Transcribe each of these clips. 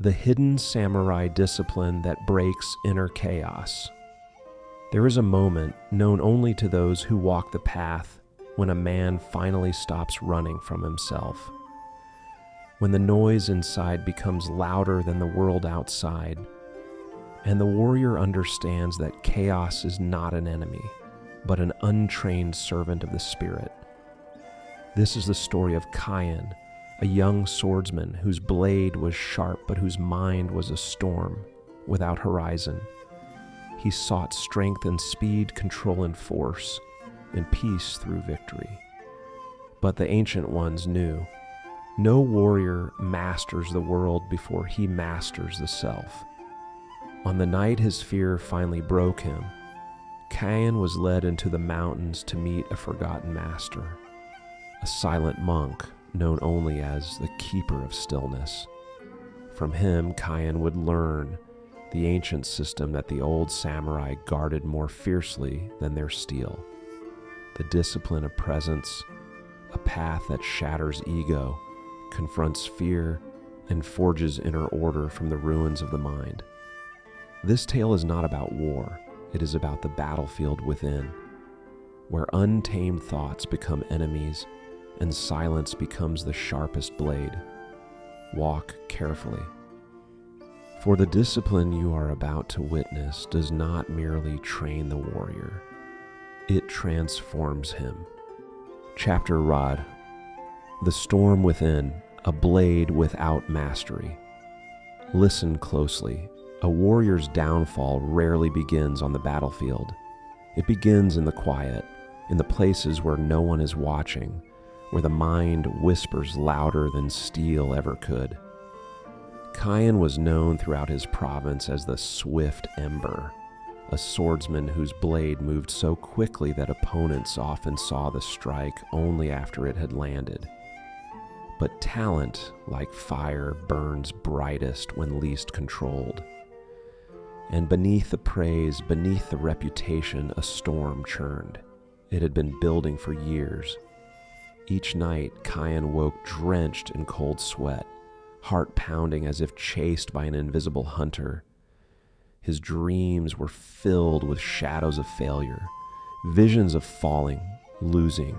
the hidden samurai discipline that breaks inner chaos. There is a moment known only to those who walk the path when a man finally stops running from himself. When the noise inside becomes louder than the world outside, and the warrior understands that chaos is not an enemy, but an untrained servant of the spirit. This is the story of Kayan, a young swordsman whose blade was sharp but whose mind was a storm without horizon. He sought strength and speed, control and force, and peace through victory. But the ancient ones knew, no warrior masters the world before he masters the self. On the night his fear finally broke him, Kayan was led into the mountains to meet a forgotten master, a silent monk known only as the Keeper of Stillness. From him, Kayan would learn the ancient system that the old samurai guarded more fiercely than their steel, the discipline of presence, a path that shatters ego, confronts fear, and forges inner order from the ruins of the mind. This tale is not about war, it is about the battlefield within, where untamed thoughts become enemies and silence becomes the sharpest blade. Walk carefully. For the discipline you are about to witness does not merely train the warrior, it transforms him. Chapter Rod. The storm within, a blade without mastery. Listen closely. A warrior's downfall rarely begins on the battlefield. It begins in the quiet, in the places where no one is watching, where the mind whispers louder than steel ever could. Kayan was known throughout his province as the Swift Ember, a swordsman whose blade moved so quickly that opponents often saw the strike only after it had landed. But talent, like fire, burns brightest when least controlled. And beneath the praise, beneath the reputation, a storm churned. It had been building for years. Each night, Kayan woke drenched in cold sweat, heart pounding as if chased by an invisible hunter. His dreams were filled with shadows of failure, visions of falling, losing,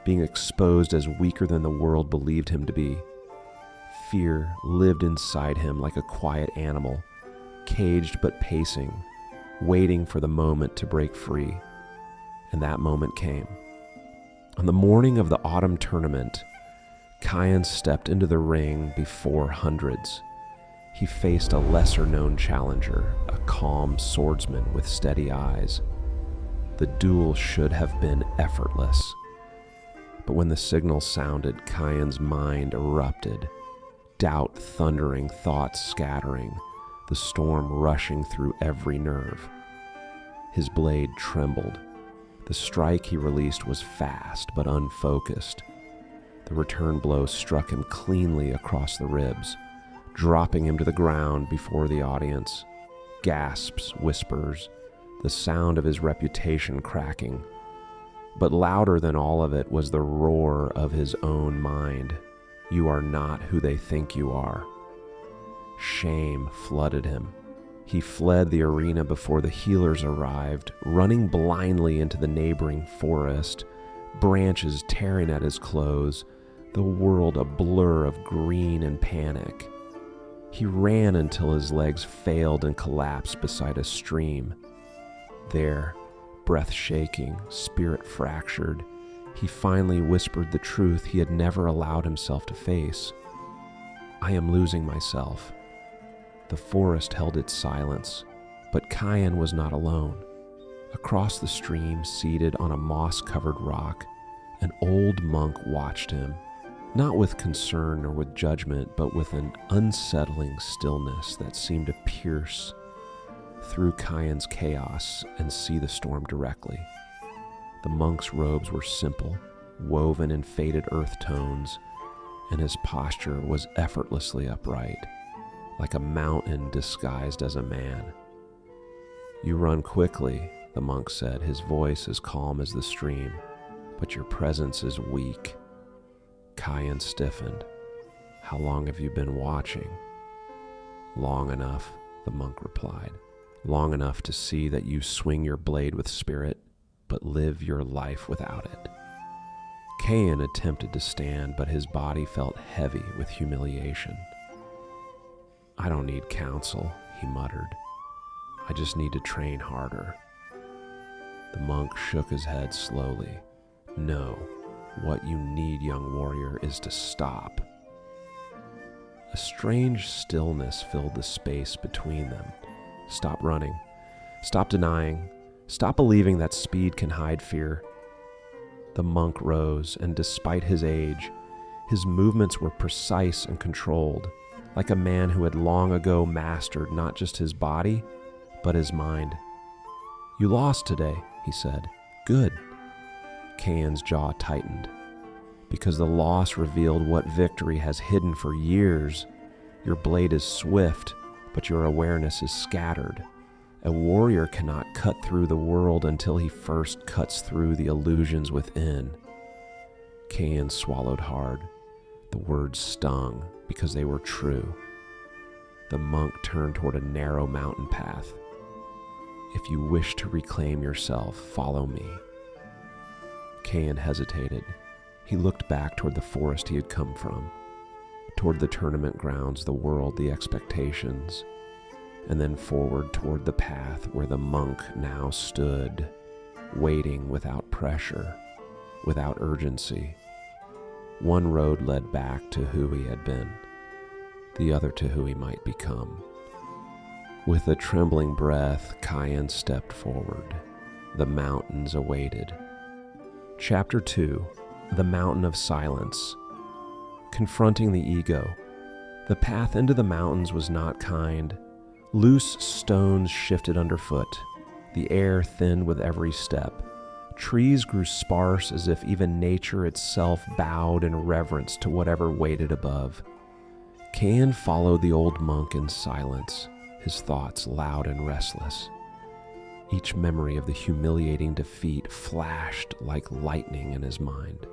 being exposed as weaker than the world believed him to be. Fear lived inside him like a quiet animal, caged but pacing, waiting for the moment to break free. And that moment came. On the morning of the autumn tournament, Kayan stepped into the ring before hundreds. He faced a lesser-known challenger, a calm swordsman with steady eyes. The duel should have been effortless. But when the signal sounded, Kayan's mind erupted, doubt thundering, thoughts scattering, the storm rushing through every nerve. His blade trembled. The strike he released was fast but unfocused. The return blow struck him cleanly across the ribs, dropping him to the ground before the audience. Gasps, whispers, the sound of his reputation cracking. But louder than all of it was the roar of his own mind. You are not who they think you are. Shame flooded him. He fled the arena before the healers arrived, running blindly into the neighboring forest, branches tearing at his clothes, the world a blur of green and panic. He ran until his legs failed and collapsed beside a stream. There, breath shaking, spirit fractured, he finally whispered the truth he had never allowed himself to face. I am losing myself. The forest held its silence, but Kayan was not alone. Across the stream, seated on a moss-covered rock, an old monk watched him, not with concern or with judgment, but with an unsettling stillness that seemed to pierce through Kayan's chaos and see the storm directly. The monk's robes were simple, woven in faded earth tones, and his posture was effortlessly upright, like a mountain disguised as a man. You run quickly, the monk said, his voice as calm as the stream, but your presence is weak. Kayan stiffened. How long have you been watching? Long enough, the monk replied. Long enough to see that you swing your blade with spirit, but live your life without it. Cain attempted to stand, but his body felt heavy with humiliation. I don't need counsel, he muttered. I just need to train harder. The monk shook his head slowly. No, what you need, young warrior, is to stop. A strange stillness filled the space between them. Stop running. Stop denying. Stop believing that speed can hide fear. The monk rose, and despite his age, his movements were precise and controlled, like a man who had long ago mastered not just his body, but his mind. You lost today, he said. Good. Cain's jaw tightened, because the loss revealed what victory has hidden for years. Your blade is swift, but your awareness is scattered. A warrior cannot cut through the world until he first cuts through the illusions within. Cain swallowed hard. The words stung because they were true. The monk turned toward a narrow mountain path. If you wish to reclaim yourself, follow me. Cain hesitated. He looked back toward the forest he had come from, toward the tournament grounds, the world, the expectations, and then forward toward the path where the monk now stood, waiting without pressure, without urgency. One road led back to who he had been, the other to who he might become. With a trembling breath, Cain stepped forward. The mountains awaited. Chapter 2: The Mountain of Silence. Confronting the ego. The path into the mountains was not kind. Loose stones shifted underfoot. The air thinned with every step. Trees grew sparse as if even nature itself bowed in reverence to whatever waited above. Cain followed the old monk in silence, his thoughts loud and restless. Each memory of the humiliating defeat flashed like lightning in his mind.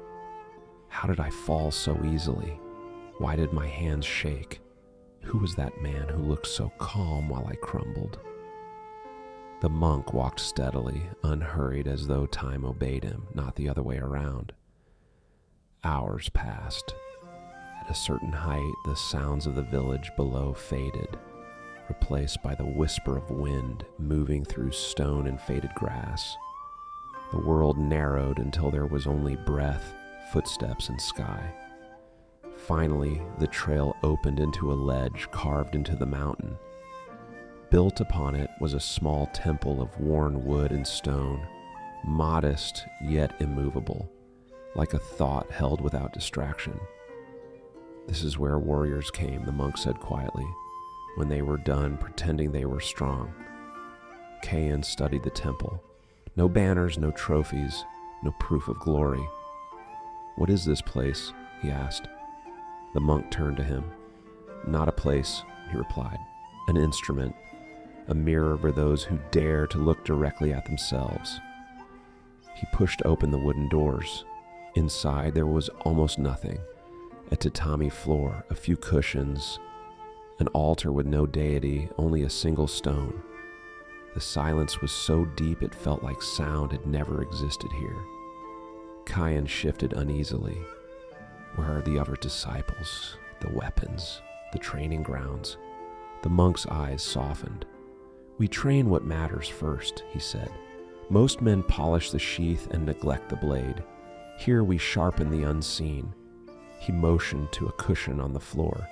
How did I fall so easily? Why did my hands shake? Who was that man who looked so calm while I crumbled? The monk walked steadily, unhurried, as though time obeyed him, not the other way around. Hours passed. At a certain height, the sounds of the village below faded, replaced by the whisper of wind moving through stone and faded grass. The world narrowed until there was only breath, footsteps, and sky. Finally, the trail opened into a ledge carved into the mountain. Built upon it was a small temple of worn wood and stone, modest yet immovable, like a thought held without distraction. This is where warriors came, the monk said quietly, when they were done pretending they were strong. Cain studied the temple. No banners, no trophies, no proof of glory. What is this place? He asked. The monk turned to him. Not a place, he replied. An instrument, a mirror for those who dare to look directly at themselves. He pushed open the wooden doors. Inside there was almost nothing. A tatami floor, a few cushions, an altar with no deity, only a single stone. The silence was so deep it felt like sound had never existed here. Cain shifted uneasily. Where are the other disciples, the weapons, the training grounds? The monk's eyes softened. We train what matters first, he said. Most men polish the sheath and neglect the blade. Here we sharpen the unseen. He motioned to a cushion on the floor.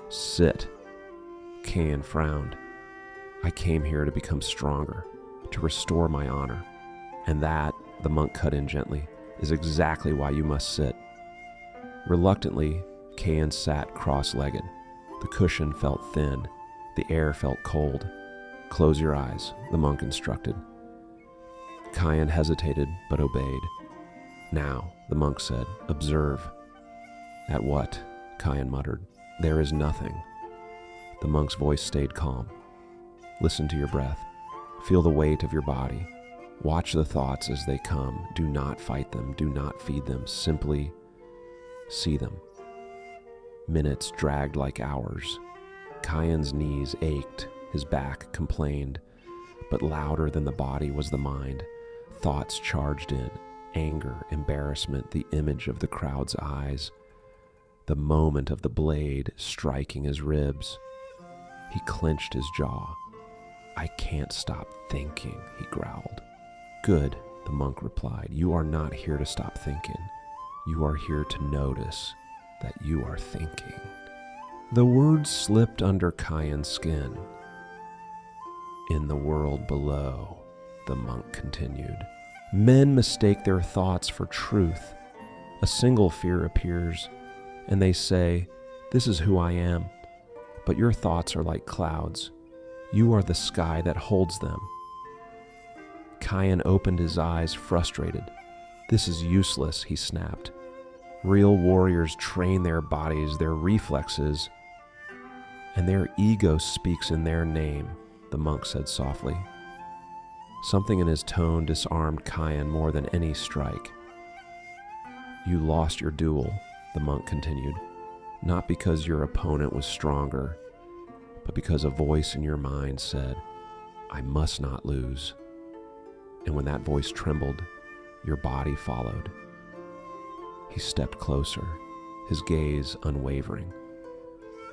Sit. Cain frowned. I came here to become stronger, to restore my honor. And that, the monk cut in gently, is exactly why you must sit. Reluctantly, Cain sat cross-legged. The cushion felt thin. The air felt cold. Close your eyes, the monk instructed. Cain hesitated, but obeyed. Now, the monk said, observe. At what? Cain muttered. There is nothing. The monk's voice stayed calm. Listen to your breath. Feel the weight of your body. Watch the thoughts as they come. Do not fight them. Do not feed them. Simply see them. Minutes dragged like hours. Kayan's knees ached, his back complained, but louder than the body was the mind. Thoughts charged in, anger, embarrassment, the image of the crowd's eyes, the moment of the blade striking his ribs. He clenched his jaw. "I can't stop thinking," he growled. "Good," the monk replied. "You are not here to stop thinking. You are here to notice that you are thinking." The words slipped under Kayan's skin. "In the world below," the monk continued, "men mistake their thoughts for truth. A single fear appears, and they say, 'This is who I am.' But your thoughts are like clouds. You are the sky that holds them." Kayan opened his eyes, frustrated. "This is useless," he snapped. "Real warriors train their bodies, their reflexes, and their ego speaks in their name," the monk said softly. Something in his tone disarmed Kayan more than any strike. "You lost your duel," the monk continued, "not because your opponent was stronger, but because a voice in your mind said, 'I must not lose.' And when that voice trembled, your body followed." He stepped closer, his gaze unwavering.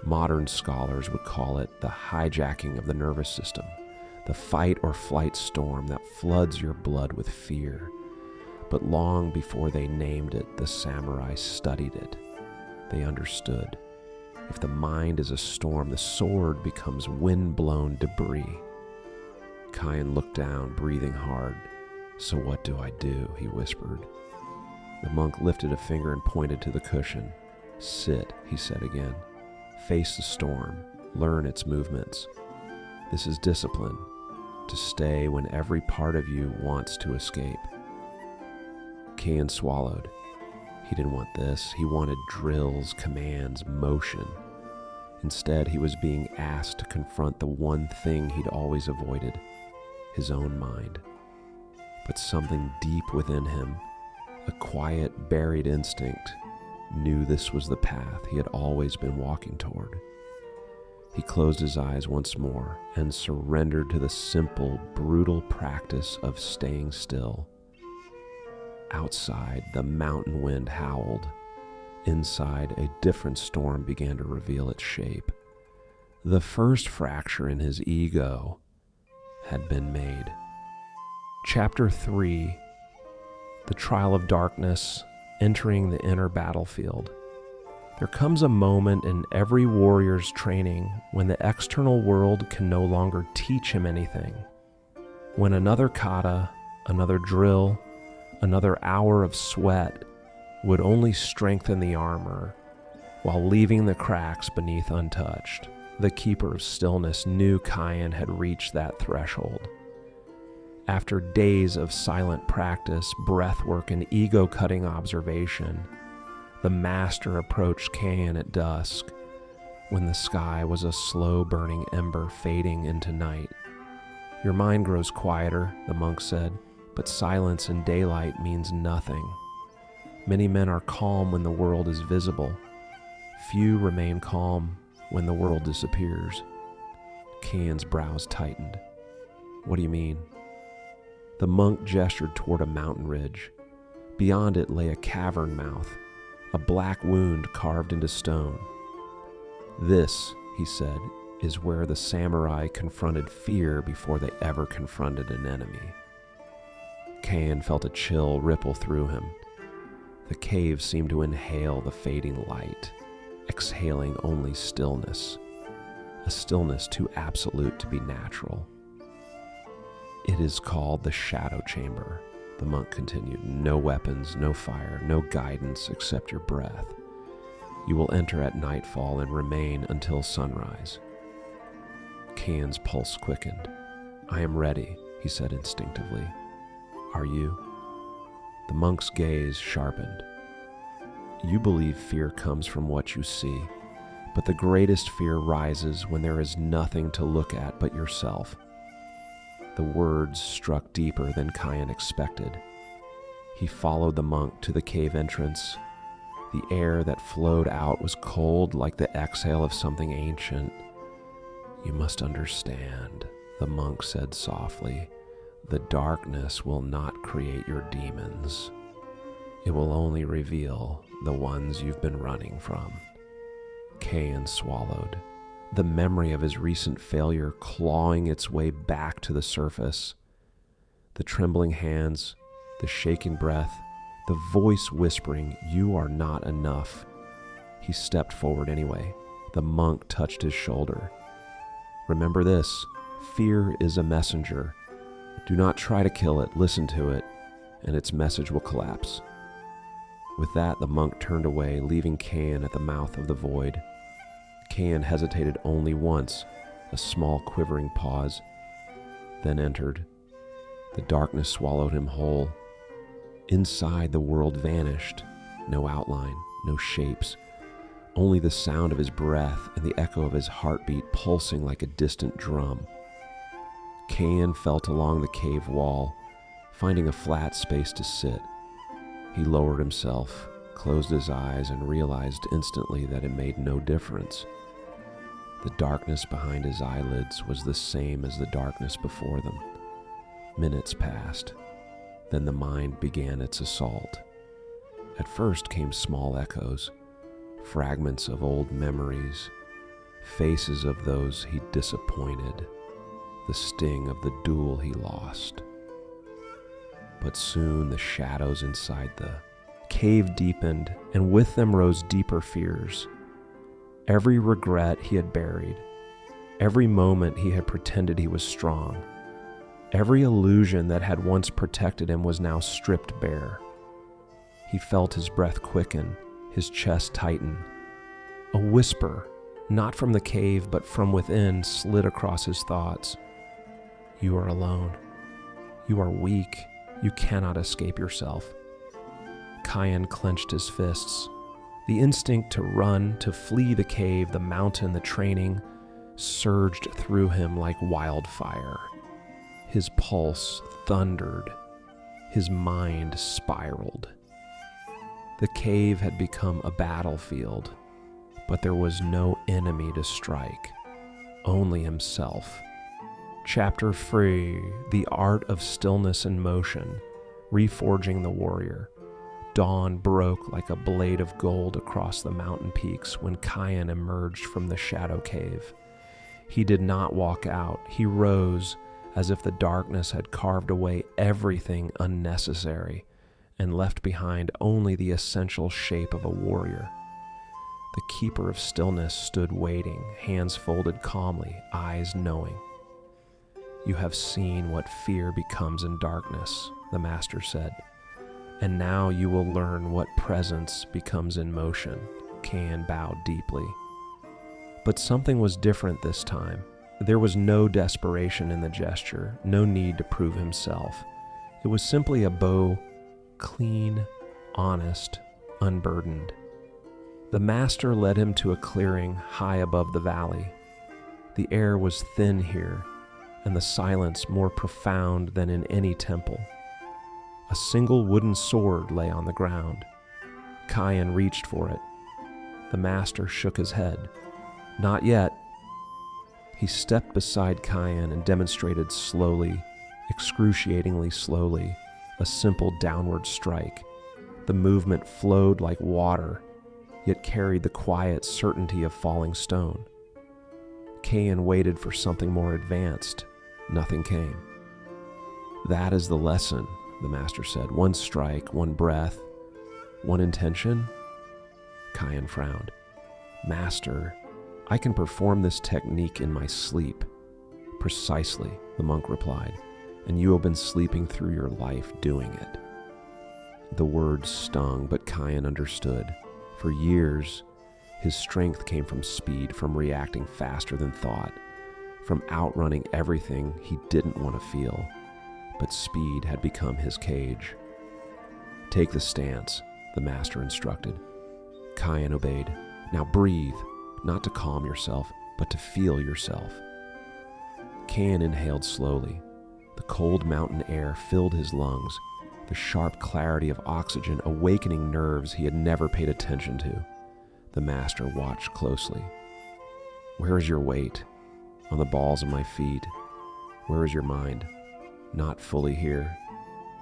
Modern scholars would call it the hijacking of the nervous system, the fight or flight storm that floods your blood with fear. But long before they named it, the samurai studied it. They understood. If the mind is a storm, the sword becomes wind-blown debris. Kayan looked down, breathing hard. "So what do I do?" he whispered. The monk lifted a finger and pointed to the cushion. "Sit," he said again. "Face the storm. Learn its movements. This is discipline, to stay when every part of you wants to escape." Kayan swallowed. He didn't want this. He wanted drills, commands, motion. Instead, he was being asked to confront the one thing he'd always avoided, his own mind. But something deep within him, a quiet, buried instinct, knew this was the path he had always been walking toward. He closed his eyes once more and surrendered to the simple, brutal practice of staying still. Outside, the mountain wind howled. Inside, a different storm began to reveal its shape. The first fracture in his ego had been made. Chapter 3: The Trial of Darkness, Entering the Inner Battlefield. There comes a moment in every warrior's training when the external world can no longer teach him anything. When another kata, another drill, another hour of sweat would only strengthen the armor, while leaving the cracks beneath untouched. The Keeper of Stillness knew Kayan had reached that threshold. After days of silent practice, breathwork, and ego-cutting observation, the master approached Kayan at dusk, when the sky was a slow-burning ember fading into night. "Your mind grows quieter," the monk said, "but silence in daylight means nothing. Many men are calm when the world is visible. Few remain calm when the world disappears." Kayan's brows tightened. "What do you mean?" The monk gestured toward a mountain ridge. Beyond it lay a cavern mouth, a black wound carved into stone. "This," he said, "is where the samurai confronted fear before they ever confronted an enemy." Kayan felt a chill ripple through him. The cave seemed to inhale the fading light, exhaling only stillness, a stillness too absolute to be natural. "It is called the Shadow Chamber," the monk continued. "No weapons, no fire, no guidance except your breath. You will enter at nightfall and remain until sunrise." Kayan's pulse quickened. "I am ready," he said instinctively. "Are you?" The monk's gaze sharpened. "You believe fear comes from what you see, but the greatest fear rises when there is nothing to look at but yourself." The words struck deeper than Kayan expected. He followed the monk to the cave entrance. The air that flowed out was cold like the exhale of something ancient, "You must understand," the monk said softly. "The darkness will not create your demons. It will only reveal the ones you've been running from." Cain swallowed, the memory of his recent failure clawing its way back to the surface. The trembling hands, the shaking breath, the voice whispering, "You are not enough." He stepped forward anyway. The monk touched his shoulder. "Remember this, fear is a messenger. Do not try to kill it, listen to it, and its message will collapse." With that, the monk turned away, leaving Cain at the mouth of the void. Cain hesitated only once, a small quivering pause, then entered. The darkness swallowed him whole. Inside, the world vanished. No outline, no shapes, only the sound of his breath and the echo of his heartbeat pulsing like a distant drum. Cain felt along the cave wall, finding a flat space to sit. He lowered himself, closed his eyes, and realized instantly that it made no difference. The darkness behind his eyelids was the same as the darkness before them. Minutes passed. Then the mind began its assault. At first came small echoes, fragments of old memories, faces of those he disappointed, the sting of the duel he lost. But soon the shadows inside the cave deepened, and with them rose deeper fears. Every regret he had buried, every moment he had pretended he was strong, every illusion that had once protected him was now stripped bare. He felt his breath quicken, his chest tighten. A whisper, not from the cave but from within, slid across his thoughts. "You are alone. You are weak. You cannot escape yourself." Cain clenched his fists. The instinct to run, to flee the cave, the mountain, the training, surged through him like wildfire. His pulse thundered. His mind spiraled. The cave had become a battlefield, but there was no enemy to strike, only himself. Chapter 3, The Art of Stillness and Motion, Reforging the Warrior. Dawn broke like a blade of gold across the mountain peaks when Cain emerged from the shadow cave. He did not walk out. He rose as if the darkness had carved away everything unnecessary and left behind only the essential shape of a warrior. The keeper of stillness stood waiting, hands folded calmly, eyes knowing. "You have seen what fear becomes in darkness," the master said. "And now you will learn what presence becomes in motion." Cain bowed deeply. But something was different this time. There was no desperation in the gesture, no need to prove himself. It was simply a bow, clean, honest, unburdened. The master led him to a clearing high above the valley. The air was thin here, and the silence more profound than in any temple. A single wooden sword lay on the ground. Cain reached for it. The master shook his head. "Not yet." He stepped beside Cain and demonstrated slowly, excruciatingly slowly, a simple downward strike. The movement flowed like water, yet carried the quiet certainty of falling stone. Cain waited for something more advanced. Nothing came. "That is the lesson," the master said. "One strike, one breath, one intention." Cain frowned. "Master, I can perform this technique in my sleep." "Precisely," the monk replied, "and you have been sleeping through your life doing it." The words stung, but Cain understood. For years, his strength came from speed, from reacting faster than thought, from outrunning everything he didn't want to feel. But speed had become his cage. "Take the stance," the master instructed. Cain obeyed. "Now breathe, not to calm yourself, but to feel yourself." Cain inhaled slowly. The cold mountain air filled his lungs, the sharp clarity of oxygen awakening nerves he had never paid attention to. The master watched closely. "Where is your weight?" on the balls of my feet. Where is your mind? Not fully here.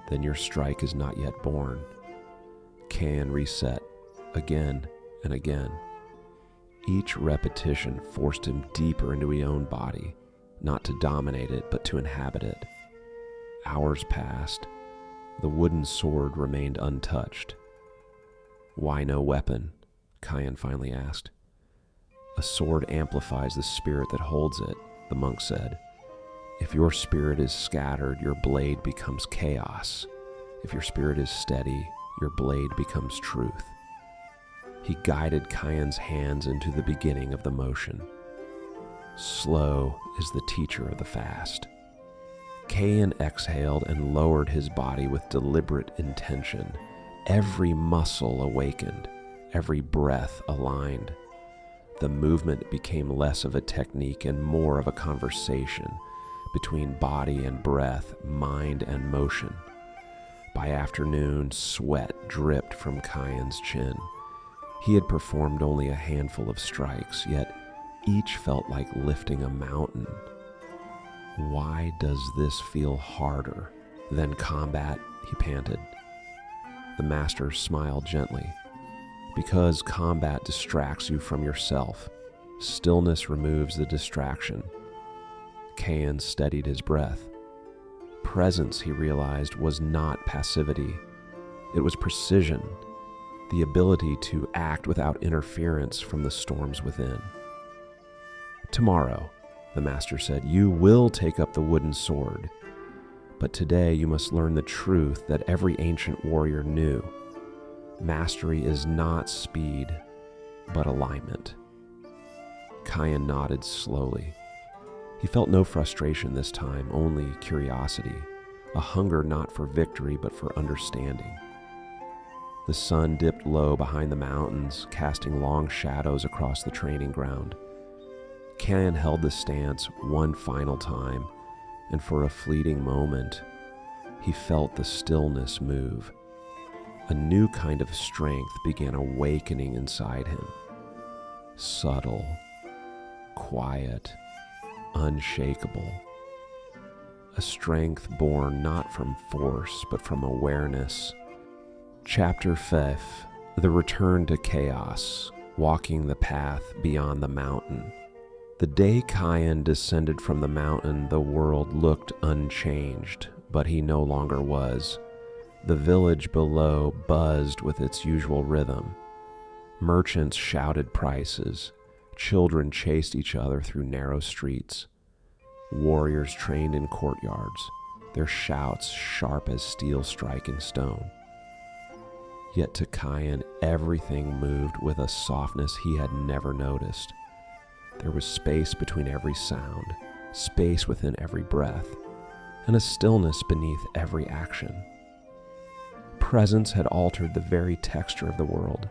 Then your strike is not yet born. Can reset again and again. Each repetition forced him deeper into his own body, not to dominate it, but to inhabit it. Hours passed. The wooden sword remained untouched. Why no weapon? Kyan finally asked. A sword amplifies the spirit that holds it, the monk said. If your spirit is scattered, your blade becomes chaos. If your spirit is steady, your blade becomes truth. He guided Kyan's hands into the beginning of the motion. Slow is the teacher of the fast. Kyan exhaled and lowered his body with deliberate intention. Every muscle awakened, every breath aligned. The movement became less of a technique and more of a conversation between body and breath, mind and motion. By afternoon, sweat dripped from Kyan's chin. He had performed only a handful of strikes, yet each felt like lifting a mountain. Why does this feel harder than combat? He panted. The master smiled gently. Because combat distracts you from yourself. Stillness removes the distraction. Kyan steadied his breath. Presence, he realized, was not passivity. It was precision, the ability to act without interference from the storms within. Tomorrow, the master said, you will take up the wooden sword. But today you must learn the truth that every ancient warrior knew. Mastery is not speed, but alignment. Kyan nodded slowly. He felt no frustration this time, only curiosity, a hunger not for victory but for understanding. The sun dipped low behind the mountains, casting long shadows across the training ground. Kyan held the stance one final time, and for a fleeting moment, he felt the stillness move. A new kind of strength began awakening inside him. Subtle, quiet, unshakable. A strength born not from force, but from awareness. Chapter 5, The Return to Chaos, Walking the Path Beyond the Mountain. The day Kyan descended from the mountain, the world looked unchanged, but he no longer was. The village below buzzed with its usual rhythm. Merchants shouted prices. Children chased each other through narrow streets. Warriors trained in courtyards, their shouts sharp as steel striking stone. Yet to Kyan, everything moved with a softness he had never noticed. There was space between every sound, space within every breath, and a stillness beneath every action. Presence had altered the very texture of the world.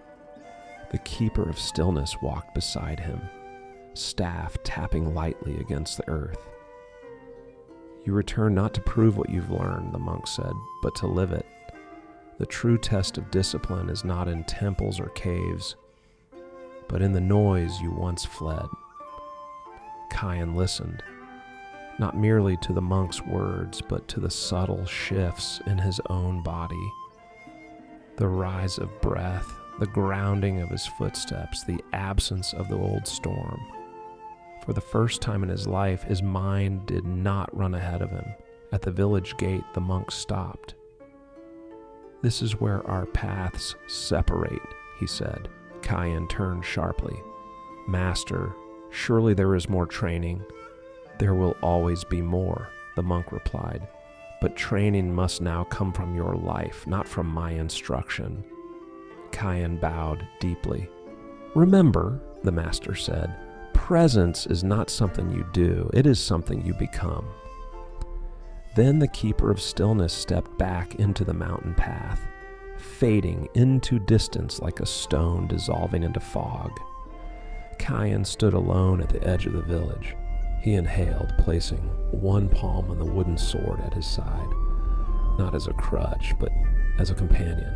The keeper of stillness walked beside him, staff tapping lightly against the earth. You return not to prove what you've learned, the monk said, but to live it. The true test of discipline is not in temples or caves, but in the noise you once fled. Kyan listened, not merely to the monk's words, but to the subtle shifts in his own body. The rise of breath, the grounding of his footsteps, the absence of the old storm. For the first time in his life, his mind did not run ahead of him. At the village gate, the monk stopped. This is where our paths separate, he said. Kyan turned sharply. Master, surely there is more training. There will always be more, the monk replied. But training must now come from your life, not from my instruction. Kyan bowed deeply. Remember, the master said, presence is not something you do, it is something you become. Then the keeper of stillness stepped back into the mountain path, fading into distance like a stone dissolving into fog. Kyan stood alone at the edge of the village. He inhaled, placing one palm on the wooden sword at his side, not as a crutch, but as a companion.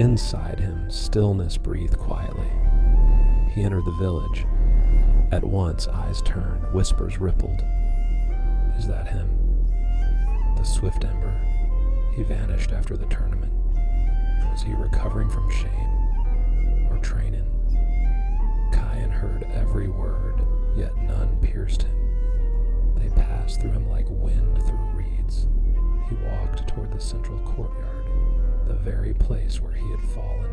Inside him, stillness breathed quietly. He entered the village. At once, eyes turned, whispers rippled. Is that him? The swift ember. He vanished after the tournament. Was he recovering from shame or training? Kyan heard every word, yet none pierced him. They passed through him like wind through reeds. He walked toward the central courtyard, the very place where he had fallen.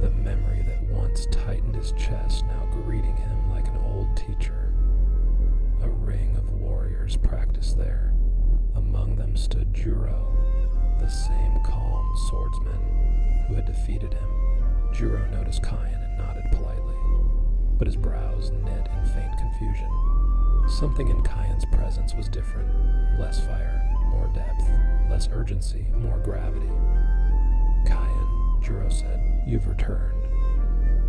The memory that once tightened his chest now greeting him like an old teacher. A ring of warriors practiced there. Among them stood Juro, the same calm swordsman who had defeated him. Juro noticed Kyan and nodded politely, but his brows knit in faint confusion. Something in Kyan's presence was different. Less fire, more depth, less urgency, more gravity. Kyan, Juro said, you've returned.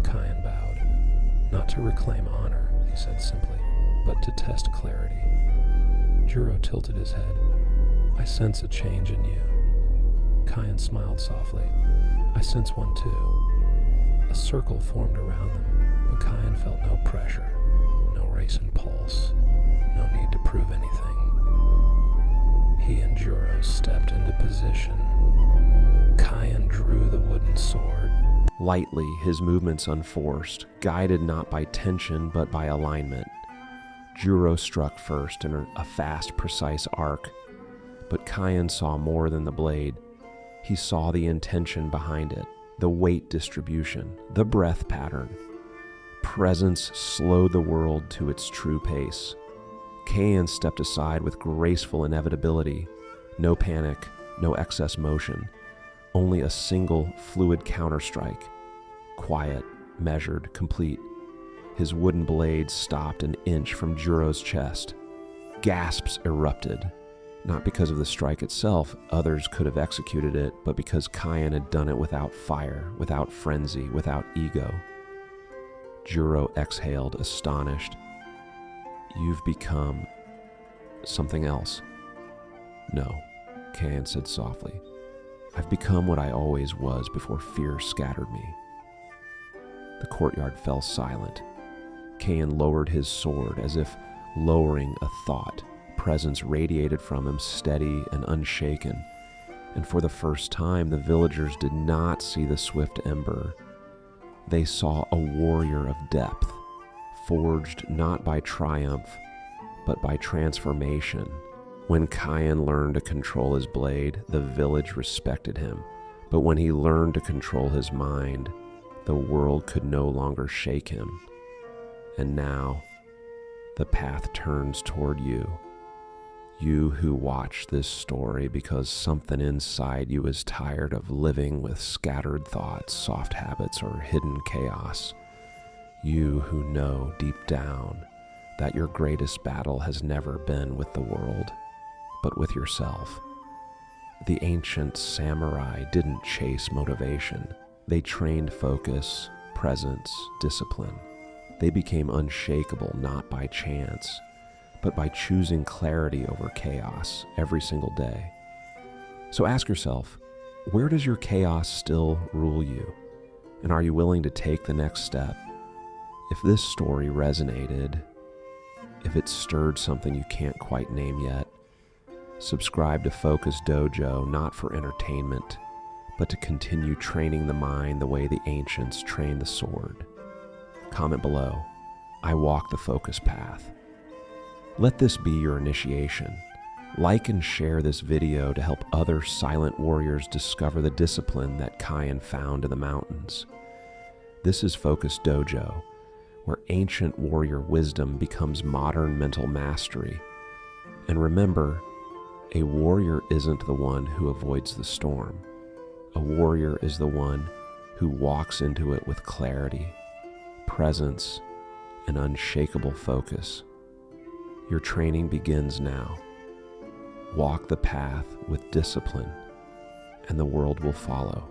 Kyan bowed. Not to reclaim honor, he said simply, but to test clarity. Juro tilted his head. I sense a change in you. Kyan smiled softly. I sense one too. A circle formed around them, but Kyan felt no pressure, no race and pulse, no need to prove anything. He and Juro stepped into position. Kyan drew the wooden sword. Lightly, his movements unforced, guided not by tension but by alignment. Juro struck first in a fast, precise arc, but Kyan saw more than the blade. He saw the intention behind it, the weight distribution, the breath pattern. Presence slowed the world to its true pace. Kyan stepped aside with graceful inevitability. No panic, no excess motion. Only a single fluid counterstrike. Quiet, measured, complete. His wooden blade stopped an inch from Juro's chest. Gasps erupted. Not because of the strike itself, others could have executed it, but because Kyan had done it without fire, without frenzy, without ego. Juro exhaled, astonished. You've become something else. No, Kyan said softly. I've become what I always was before fear scattered me. The courtyard fell silent. Kyan lowered his sword as if lowering a thought. Presence radiated from him, steady and unshaken. And for the first time, the villagers did not see the swift ember. They saw a warrior of depth, forged not by triumph, but by transformation. When Kyan learned to control his blade, the village respected him. But when he learned to control his mind, the world could no longer shake him. And now, the path turns toward you. You who watch this story because something inside you is tired of living with scattered thoughts, soft habits, or hidden chaos. You who know deep down that your greatest battle has never been with the world, but with yourself. The ancient samurai didn't chase motivation. They trained focus, presence, discipline. They became unshakable not by chance, but by choosing clarity over chaos every single day. So ask yourself, where does your chaos still rule you? And are you willing to take the next step? If this story resonated, if it stirred something you can't quite name yet, subscribe to Focus Dojo not for entertainment, but to continue training the mind the way the ancients trained the sword. Comment below, I walk the focus path. Let this be your initiation. Like and share this video to help other silent warriors discover the discipline that Kyan found in the mountains. This is Focus Dojo, where ancient warrior wisdom becomes modern mental mastery. And remember, a warrior isn't the one who avoids the storm. A warrior is the one who walks into it with clarity, presence, and unshakable focus. Your training begins now. Walk the path with discipline, and the world will follow.